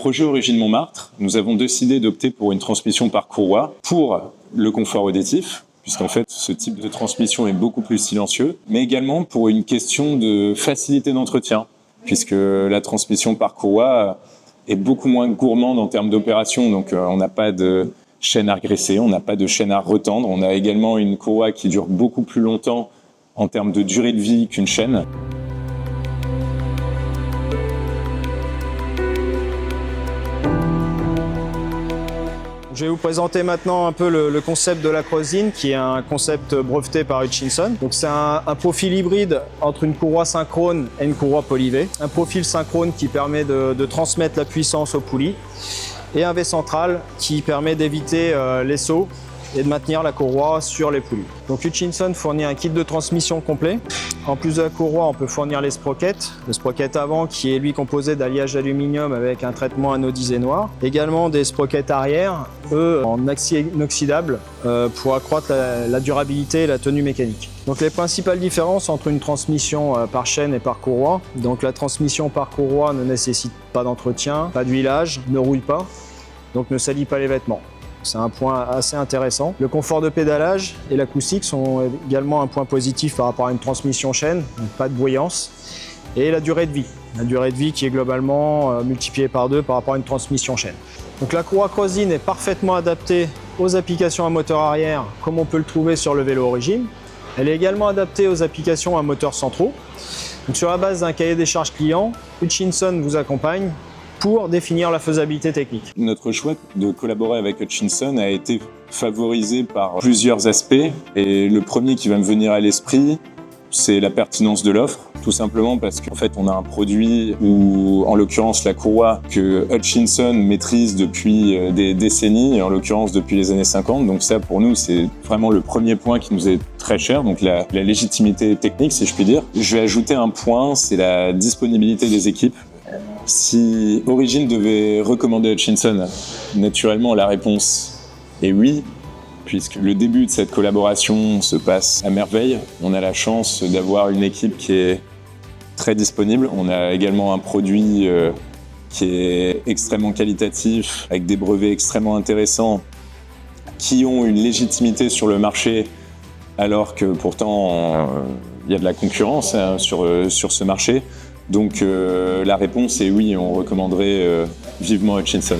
projet Origine Montmartre, nous avons décidé d'opter pour une transmission par courroie pour le confort auditif, puisqu'en fait, ce type de transmission est beaucoup plus silencieux, mais également pour une question de facilité d'entretien, puisque la transmission par courroie est beaucoup moins gourmande en termes d'opération, donc on n'a pas de chaîne à regresser, on n'a pas de chaîne à retendre, on a également une courroie qui dure beaucoup plus longtemps en termes de durée de vie qu'une chaîne. Je vais vous présenter maintenant un peu le concept de l'acrosine, qui est un concept breveté par Hutchinson. Donc c'est un profil hybride entre une courroie synchrone et une courroie polyvée. Un profil synchrone qui permet de transmettre la puissance aux poulies et un V central qui permet d'éviter les sauts et de maintenir la courroie sur les poulies. Donc Hutchinson fournit un kit de transmission complet. En plus de la courroie, on peut fournir les sprockets. Le sprocket avant qui est lui composé d'alliage d'aluminium avec un traitement anodisé noir. Également des sprockets arrière, eux en acier inoxydable pour accroître la durabilité et la tenue mécanique. Donc les principales différences entre une transmission par chaîne et par courroie. Donc la transmission par courroie ne nécessite pas d'entretien, pas d'huilage, ne rouille pas, donc ne salit pas les vêtements. C'est un point assez intéressant. Le confort de pédalage et l'acoustique sont également un point positif par rapport à une transmission chaîne, donc pas de bruyance. Et la durée de vie. La durée de vie qui est globalement multipliée par 2 par rapport à une transmission chaîne. Donc la courroie acrosine est parfaitement adaptée aux applications à moteur arrière, comme on peut le trouver sur le vélo Origine. Elle est également adaptée aux applications à moteur centraux. Donc sur la base d'un cahier des charges client, Hutchinson vous accompagne pour définir la faisabilité technique. Notre choix de collaborer avec Hutchinson a été favorisé par plusieurs aspects. Et le premier qui va me venir à l'esprit, c'est la pertinence de l'offre. Tout simplement parce qu'en fait, on a un produit où, en l'occurrence, la courroie que Hutchinson maîtrise depuis des décennies, et en l'occurrence depuis les années 50. Donc ça, pour nous, c'est vraiment le premier point qui nous est très cher, donc la légitimité technique, si je puis dire. Je vais ajouter un point, c'est la disponibilité des équipes. Si Origine devait recommander Hutchinson, naturellement la réponse est oui, puisque le début de cette collaboration se passe à merveille. On a la chance d'avoir une équipe qui est très disponible. On a également un produit qui est extrêmement qualitatif, avec des brevets extrêmement intéressants, qui ont une légitimité sur le marché, alors que pourtant il y a de la concurrence sur ce marché. Donc la réponse est oui, on recommanderait vivement Hutchinson.